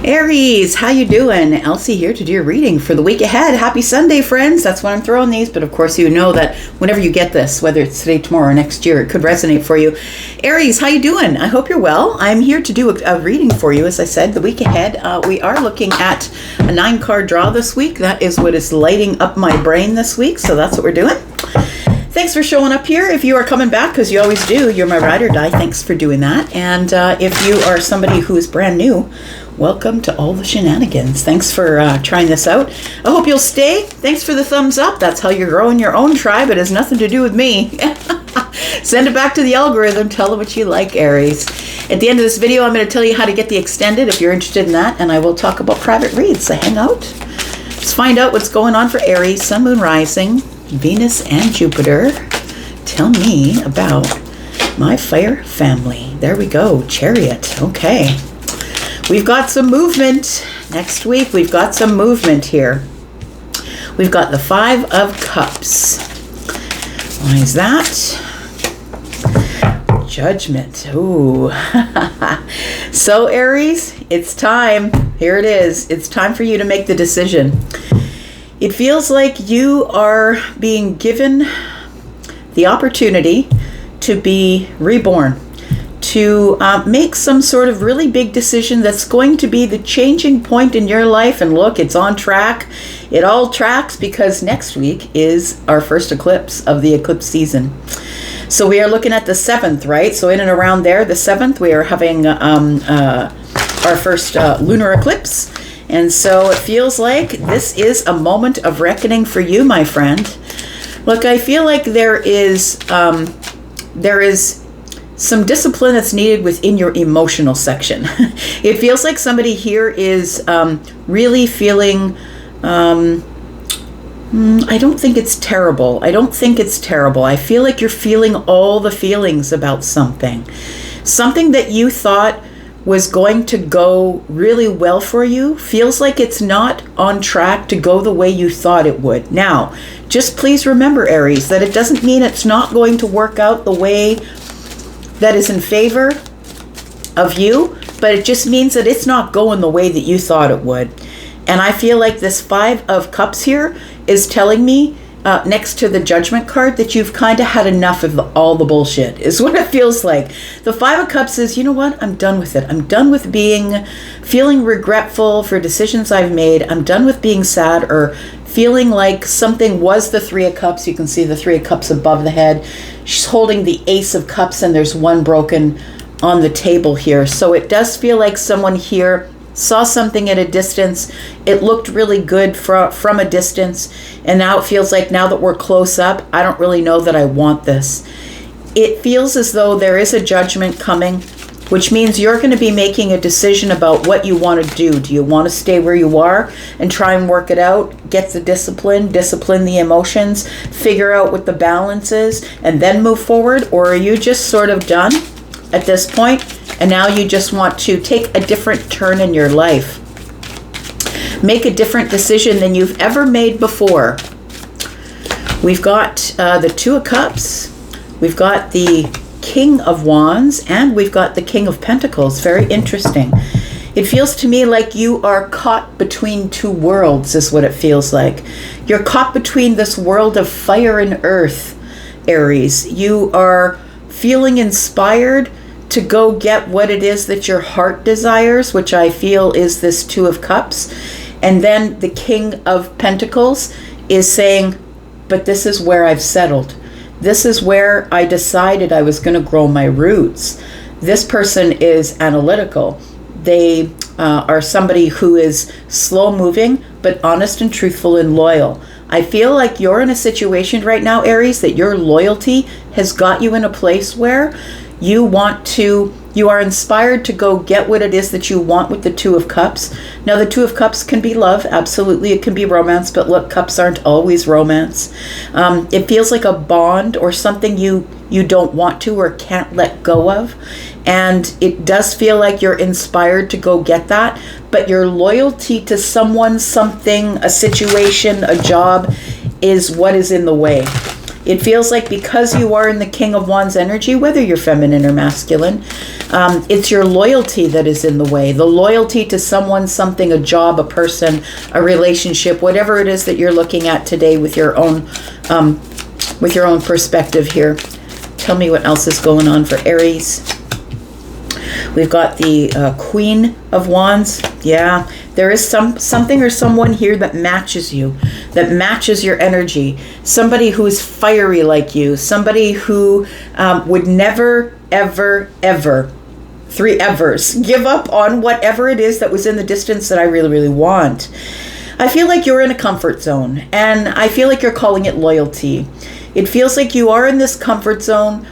Aries, how you doing? Elsie here to do your reading for the week ahead. Happy Sunday, friends. That's why I'm throwing these, but of course you know that whenever you get this, whether it's today, tomorrow, or next year, it could resonate for you. Aries, how you doing? I hope you're well. I'm here to do a reading for you, as I said, the week ahead. We are looking at a 9-card draw this week. That is what is lighting up my brain this week, so that's what we're doing. Thanks for showing up here. If you are coming back, because you always do, you're my ride or die. Thanks for doing that. And if you are somebody who is brand new, welcome to all the shenanigans. Thanks for trying this out. I hope you'll stay. Thanks for the thumbs up. That's how you're growing your own tribe. It has nothing to do with me. Send it back to the algorithm. Tell them what you like, Aries. At the end of this video, I'm going to tell you how to get the extended if you're interested in that, and I will talk about private reads. So hang out. Let's find out what's going on for Aries, Sun, Moon, Rising, Venus, and Jupiter. Tell me about my fire family. There we go. Chariot. Okay. We've got some movement next week. We've got some movement here. We've got the 5 of Cups. Why is that? Judgment. Ooh. So Aries, it's time. Here it is. It's time for you to make the decision. It feels like you are being given the opportunity to be reborn, to make some sort of really big decision that's going to be the changing point in your life. And look, it's on track. It all tracks because next week is our first eclipse of the eclipse season. So we are looking at the 7th, right? So in and around there, the 7th, we are having our first lunar eclipse. And so it feels like this is a moment of reckoning for you, my friend. Look, I feel like there is some discipline that's needed within your emotional section. It feels like somebody here is really feeling, I don't think it's terrible. I don't think it's terrible. I feel like you're feeling all the feelings about something. Something that you thought was going to go really well for you feels like it's not on track to go the way you thought it would. Now, just please remember, Aries, that it doesn't mean it's not going to work out the way that is in favor of you, but it just means that it's not going the way that you thought it would. And I feel like this 5 of Cups here is telling me, next to the Judgment card, that you've kind of had enough of all the bullshit, is what it feels like. The 5 of Cups is, you know what? I'm done with it. I'm done with feeling regretful for decisions I've made. I'm done with being sad or feeling like something was the 3 of Cups. You can see the 3 of Cups above the head. She's holding the Ace of Cups, and there's one broken on the table here. So it does feel like someone here saw something at a distance. It looked really good from a distance, and now it feels like, now that we're close up, I don't really know that I want this. It feels as though there is a judgment coming, which means you're going to be making a decision about what you want to do. Do you want to stay where you are and try and work it out, get the discipline the emotions, figure out what the balance is, and then move forward? Or are you just sort of done at this point, and now you just want to take a different turn in your life? Make a different decision than you've ever made before. We've got the 2 of Cups. We've got the King of Wands, and we've got the King of Pentacles. Very interesting. It feels to me like you are caught between 2 worlds, is what it feels like. You're caught between this world of fire and earth, Aries. You are feeling inspired to go get what it is that your heart desires, which I feel is this 2 of Cups. And then the King of Pentacles is saying, but this is where I've settled. This is where I decided I was going to grow my roots. This person is analytical. They are somebody who is slow moving, but honest and truthful and loyal. I feel like you're in a situation right now, Aries, that your loyalty has got you in a place where you are inspired to go get what it is that you want with the 2 of Cups. Now, the 2 of Cups can be love. Absolutely, it can be romance. But look, cups aren't always romance. It feels like a bond or something you don't want to or can't let go of. And it does feel like you're inspired to go get that. But your loyalty to someone, something, a situation, a job is what is in the way. It feels like because you are in the King of Wands energy, whether you're feminine or masculine, it's your loyalty that is in the way. The loyalty to someone, something, a job, a person, a relationship, whatever it is that you're looking at today with your own perspective here. Tell me what else is going on for Aries. We've got the Queen of Wands. Yeah, there is something or someone here that matches you, that matches your energy. Somebody who is fiery like you. Somebody who would never, ever, ever, 3 evers, give up on whatever it is that was in the distance that I really, really want. I feel like you're in a comfort zone, and I feel like you're calling it loyalty. It feels like you are in this comfort zone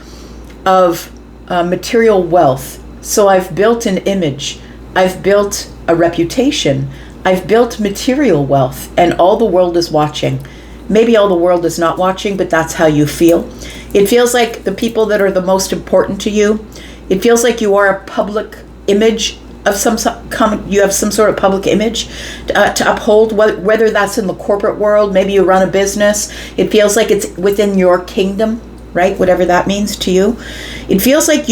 of material wealth. So I've built an image, I've built a reputation, I've built material wealth, and all the world is watching. Maybe all the world is not watching, but that's how you feel. It feels like the people that are the most important to you, it feels like you are a public image of you have some sort of public image to uphold, whether that's in the corporate world, maybe you run a business. It feels like it's within your kingdom, right? Whatever that means to you. It feels like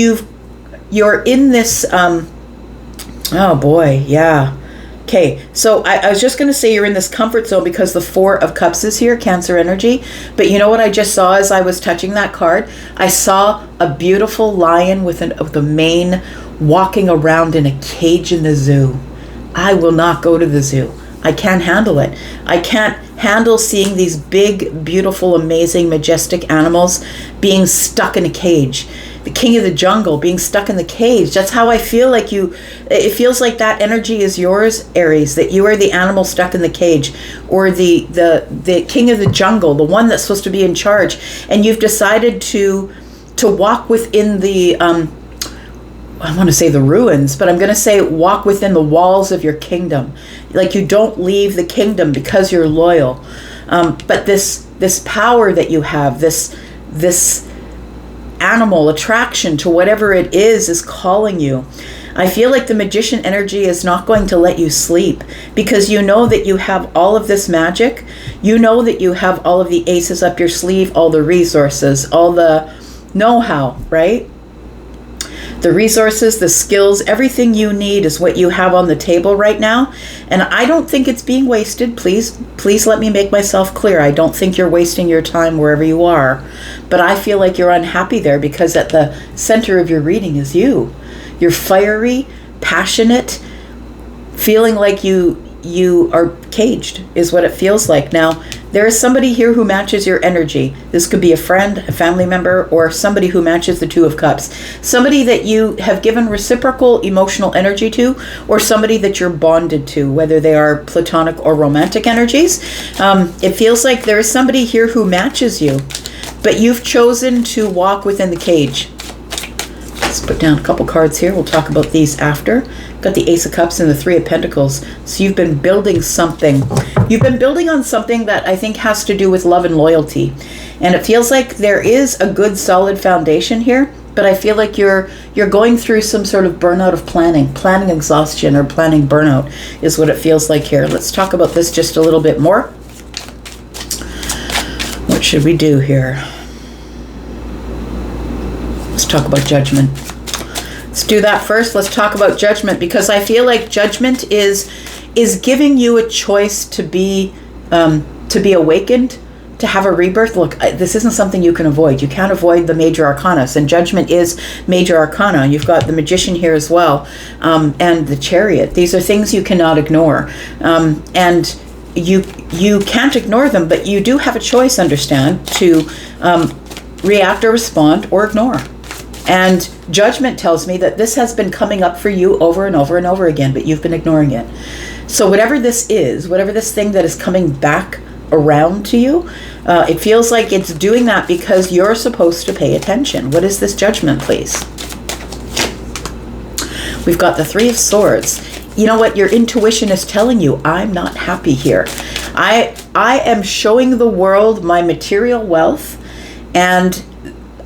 you're in this, oh boy, yeah. Okay, so I was just going to say you're in this comfort zone because the 4 of Cups is here, Cancer energy. But you know what I just saw as I was touching that card? I saw a beautiful lion with a mane walking around in a cage in the zoo. I will not go to the zoo. I can't handle it. I can't handle seeing these big, beautiful, amazing, majestic animals being stuck in a cage. The king of the jungle being stuck in the cage. That's how I feel like it feels like that energy is yours, Aries, that you are the animal stuck in the cage, or the king of the jungle, the one that's supposed to be in charge, and you've decided to walk within the I want to say the ruins, but I'm going to say walk within the walls of your kingdom. Like you don't leave the kingdom because you're loyal. But this power that you have, this animal attraction to whatever it is calling you. I feel like the magician energy is not going to let you sleep because you know that you have all of this magic. You know that you have all of the aces up your sleeve, all the resources, all the know-how, right? The resources, the skills, everything you need is what you have on the table right now. And I don't think it's being wasted. Please let me make myself clear. I don't think you're wasting your time wherever you are. But I feel like you're unhappy there because at the center of your reading is you. You're fiery, passionate, feeling like you are caged is what it feels like. Now, there is somebody here who matches your energy. This could be a friend, a family member, or somebody who matches the 2 of Cups. Somebody that you have given reciprocal emotional energy to, or somebody that you're bonded to, whether they are platonic or romantic energies. It feels like there is somebody here who matches you, but you've chosen to walk within the cage. Let's put down a couple cards here. We'll talk about these after. Got the Ace of Cups and the 3 of Pentacles. So you've been building something. You've been building on something that I think has to do with love and loyalty. And it feels like there is a good solid foundation here, but I feel like you're going through some sort of burnout of planning exhaustion, or planning burnout is what it feels like here. Let's talk about this just a little bit more. What should we do here? Let's talk about judgment. Let's do that first. Let's talk about judgment, because I feel like judgment is giving you a choice to be awakened, to have a rebirth. Look, this isn't something you can avoid. You can't avoid the major arcana, and judgment is major arcana. You've got the magician here as well, and the chariot. These are things you cannot ignore, and you can't ignore them, but you do have a choice, understand, to react or respond or ignore. And judgment tells me that this has been coming up for you over and over and over again, but you've been ignoring it. So whatever this is, whatever this thing that is coming back around to you, it feels like it's doing that because you're supposed to pay attention. What is this judgment, please? We've got the 3 of Swords. You know what? Your intuition is telling you, I'm not happy here. I am showing the world my material wealth, and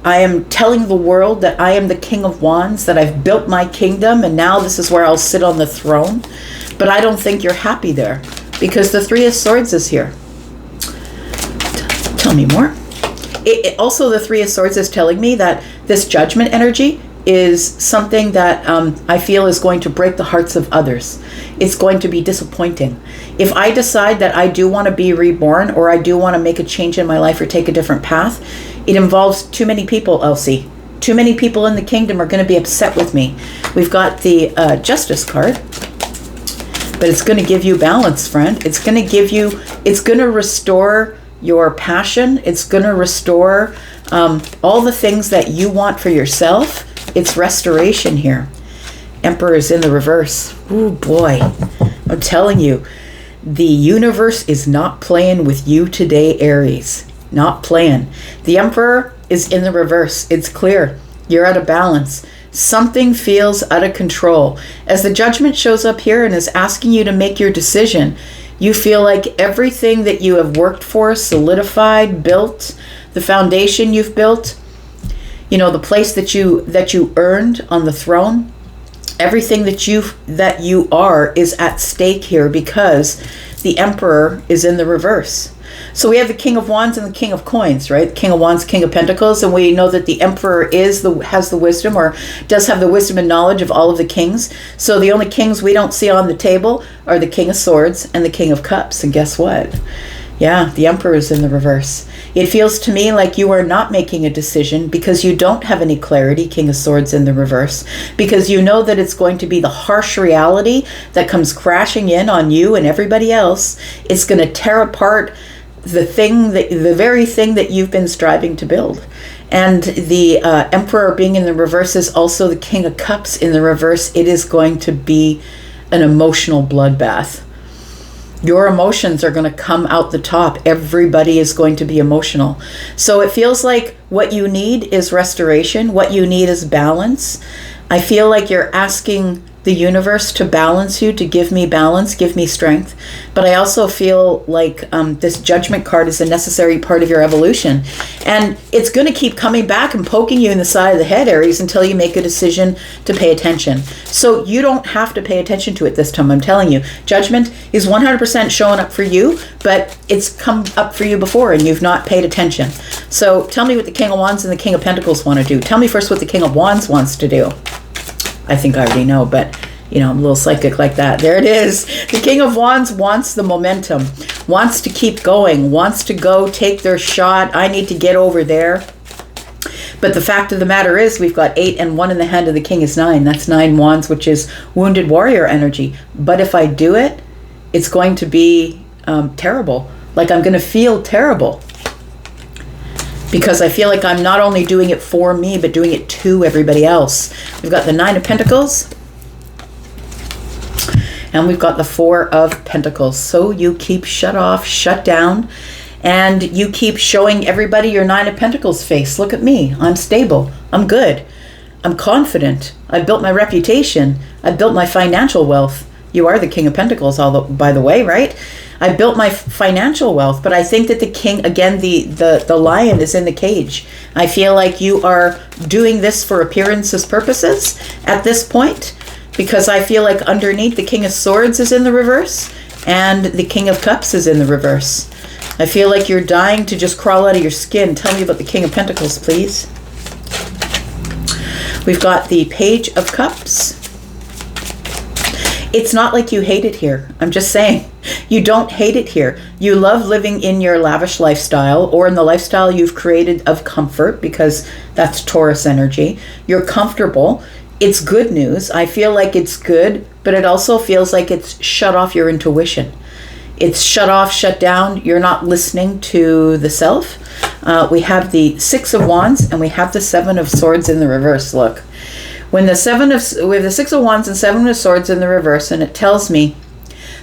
I am telling the world that I am the King of Wands, that I've built my kingdom, and now this is where I'll sit on the throne. But I don't think you're happy there, because the 3 of Swords is here. Tell me more. Also, the Three of Swords is telling me that this judgment energy is something that I feel is going to break the hearts of others. It's going to be disappointing. If I decide that I do want to be reborn, or I do want to make a change in my life or take a different path, it involves too many people, Elsie. Too many people in the kingdom are going to be upset with me. We've got the Justice card, but it's going to give you balance, friend. It's going to restore your passion. It's going to restore all the things that you want for yourself. It's restoration here. Emperor is in the reverse. Oh boy, I'm telling you, the universe is not playing with you today, Aries. Not playing. The Emperor is in the reverse. It's clear. You're out of balance. Something feels out of control. As the Judgment shows up here and is asking you to make your decision, you feel like everything that you have worked for, solidified, built, the foundation you've built, the place that you earned on the throne, everything that you are is at stake here because the Emperor is in the reverse. So we have the King of Wands and the King of Coins, right? The King of Wands, King of Pentacles, and we know that the Emperor has the wisdom, or does have the wisdom and knowledge of all of the kings. So the only kings we don't see on the table are the King of Swords and the King of Cups. And guess what? Yeah, the Emperor is in the reverse. It feels to me like you are not making a decision because you don't have any clarity, King of Swords in the reverse, because you know that it's going to be the harsh reality that comes crashing in on you and everybody else. It's going to tear apart the very thing that you've been striving to build. And the Emperor being in the reverse is also the King of Cups in the reverse. It is going to be an emotional bloodbath. Your emotions are going to come out the top. Everybody is going to be emotional. So it feels like what you need is restoration. What you need is balance. I feel like you're asking the universe to balance you, to give me balance, give me strength. But I also feel like this Judgment card is a necessary part of your evolution. And it's going to keep coming back and poking you in the side of the head, Aries, until you make a decision to pay attention. So you don't have to pay attention to it this time, I'm telling you. Judgment is 100% showing up for you, but it's come up for you before and you've not paid attention. So tell me what the King of Wands and the King of Pentacles want to do. Tell me first what the King of Wands wants to do. I think I already know, but I'm a little psychic like that. There it is. The King of Wands wants the momentum, wants to keep going, wants to go take their shot. I need to get over there. But the fact of the matter is we've got 8 and 1 in the hand of the King is 9. That's 9 wands, which is wounded warrior energy. But if I do it, it's going to be terrible. Like I'm going to feel terrible. Because I feel like I'm not only doing it for me, but doing it to everybody else. We've got the 9 of Pentacles. And we've got the 4 of Pentacles. So you keep shut off, shut down. And you keep showing everybody your 9 of Pentacles face. Look at me. I'm stable. I'm good. I'm confident. I built my reputation. I built my financial wealth. You are the King of Pentacles, by the way, right? I built my financial wealth, but I think that the king, again, the lion is in the cage. I feel like you are doing this for appearances purposes at this point, because I feel like underneath the King of Swords is in the reverse and the King of Cups is in the reverse. I feel like you're dying to just crawl out of your skin. Tell me about the King of Pentacles, please. We've got the Page of Cups. It's not like you hate it here. I'm just saying, you don't hate it here. You love living in your lavish lifestyle, or in the lifestyle you've created of comfort, because that's Taurus energy. You're comfortable. It's good news. I feel like it's good, but it also feels like it's shut off your intuition. It's shut off, shut down. You're not listening to the self. We have the 6 of Wands and we have the 7 of Swords in the reverse. Look. When we have the 6 of Wands and 7 of Swords in the reverse, and it tells me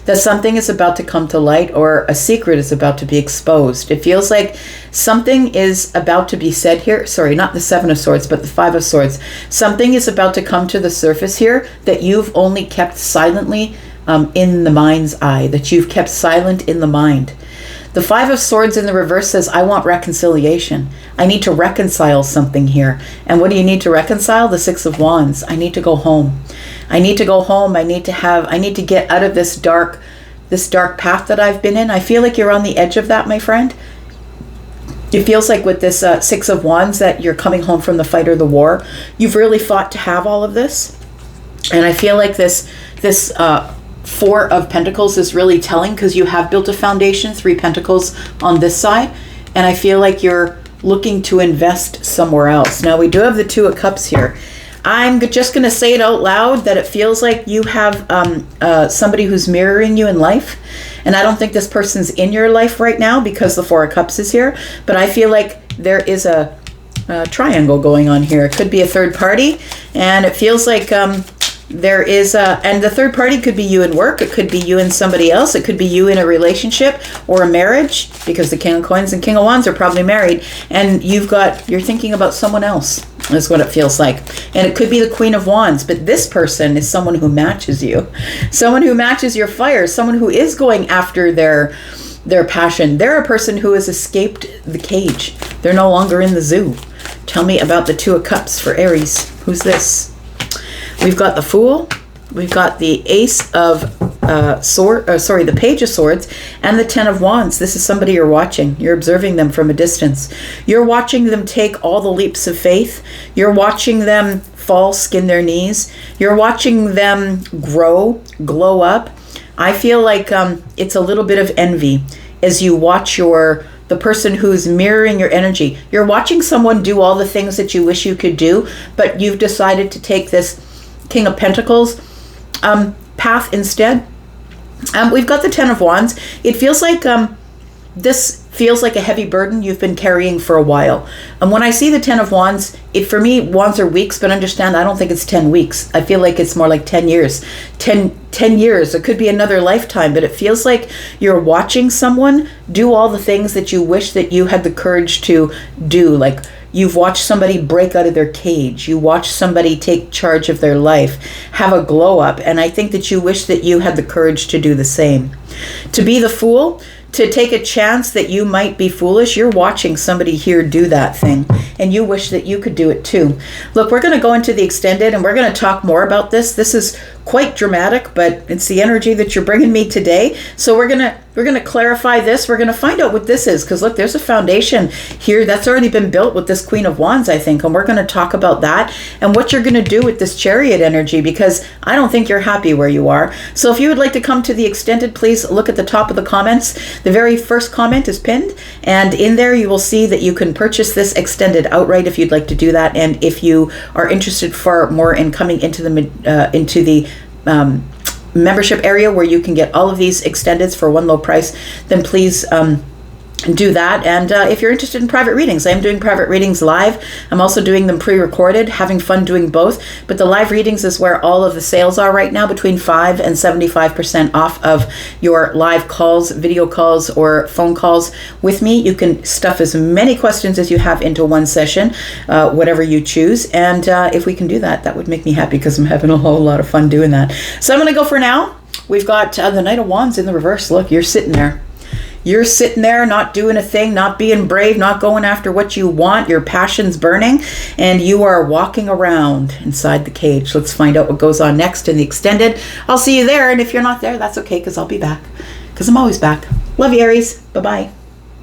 that something is about to come to light, or a secret is about to be exposed. It feels like something is about to be said here. Sorry, not the 7 of Swords, but the 5 of Swords. Something is about to come to the surface here that you've only kept silently in the mind's eye, that you've kept silent in the mind. The 5 of Swords in the reverse says, I want reconciliation. I need to reconcile something here. And what do you need to reconcile? The 6 of Wands. I need to go home. I need to go home. I need to get out of this dark path that I've been in. I feel like you're on the edge of that, my friend. It feels like with this Six of Wands that you're coming home from the fight or the war. You've really fought to have all of this. And I feel like this Four of Pentacles is really telling, because you have built a foundation, 3 Pentacles on this side. And I feel like you're looking to invest somewhere else. Now we do have the Two of Cups here. I'm just going to say it out loud that it feels like you have somebody who's mirroring you in life. And I don't think this person's in your life right now because the Four of Cups is here. But I feel like there is a triangle going on here. It could be a third party. And it feels like there is and the third party could be you in work. It could be you and somebody else. It could be you in a relationship or a marriage, because the King of Coins and King of Wands are probably married. And you're thinking about someone else. That's what it feels like. And it could be the Queen of Wands, but this person is someone who matches you. Someone who matches your fire. Someone who is going after their passion. They're a person who has escaped the cage. They're no longer in the zoo. Tell me about the Two of Cups for Aries. Who's this? We've got the Fool. We've got the Ace of the Page of Swords and the Ten of Wands. This is somebody you're watching. You're observing them from a distance. You're watching them take all the leaps of faith. You're watching them fall, skin their knees. You're watching them grow, glow up. I feel like it's a little bit of envy as you watch the person who's mirroring your energy. You're watching someone do all the things that you wish you could do, but you've decided to take this King of Pentacles path instead. We've got the Ten of Wands. It feels like this feels like a heavy burden you've been carrying for a while. And when I see the Ten of Wands, for me, wands are weeks, but understand, I don't think it's 10 weeks. I feel like it's more like 10 years. 10 years. It could be another lifetime, but it feels like you're watching someone do all the things that you wish that you had the courage to do. Like, you've watched somebody break out of their cage. You watch somebody take charge of their life, have a glow up. And I think that you wish that you had the courage to do the same. To be the Fool, to take a chance that you might be foolish. You're watching somebody here do that thing, and you wish that you could do it too. Look, we're going to go into the extended, and we're going to talk more about this. This is quite dramatic, but it's the energy that you're bringing me today. So we're going to clarify this. We're going to find out what this is, because look, there's a foundation here that's already been built with this Queen of Wands, I think, and we're going to talk about that and what you're going to do with this Chariot energy, because I don't think you're happy where you are. So if you would like to come to the extended, please look at the top of the comments. The very first comment is pinned, and in there you will see that you can purchase this extended outright if you'd like to do that. And if you are interested for more in coming into the membership area where you can get all of these extendeds for one low price, then please do that. And if you're interested in private readings, I am doing private readings live. I'm also doing them pre-recorded, having fun doing both. But the live readings is where all of the sales are right now, between 5 and 75% off of your live calls, video calls, or phone calls with me. You can stuff as many questions as you have into one session, whatever you choose. And if we can do that, that would make me happy, because I'm having a whole lot of fun doing that. So I'm going to go for now. We've got the Knight of Wands in the reverse. Look, you're sitting there. You're sitting there not doing a thing, not being brave, not going after what you want. Your passion's burning, and you are walking around inside the cage. Let's find out what goes on next in the extended. I'll see you there, and if you're not there, that's okay, because I'll be back, because I'm always back. Love you, Aries. Bye-bye.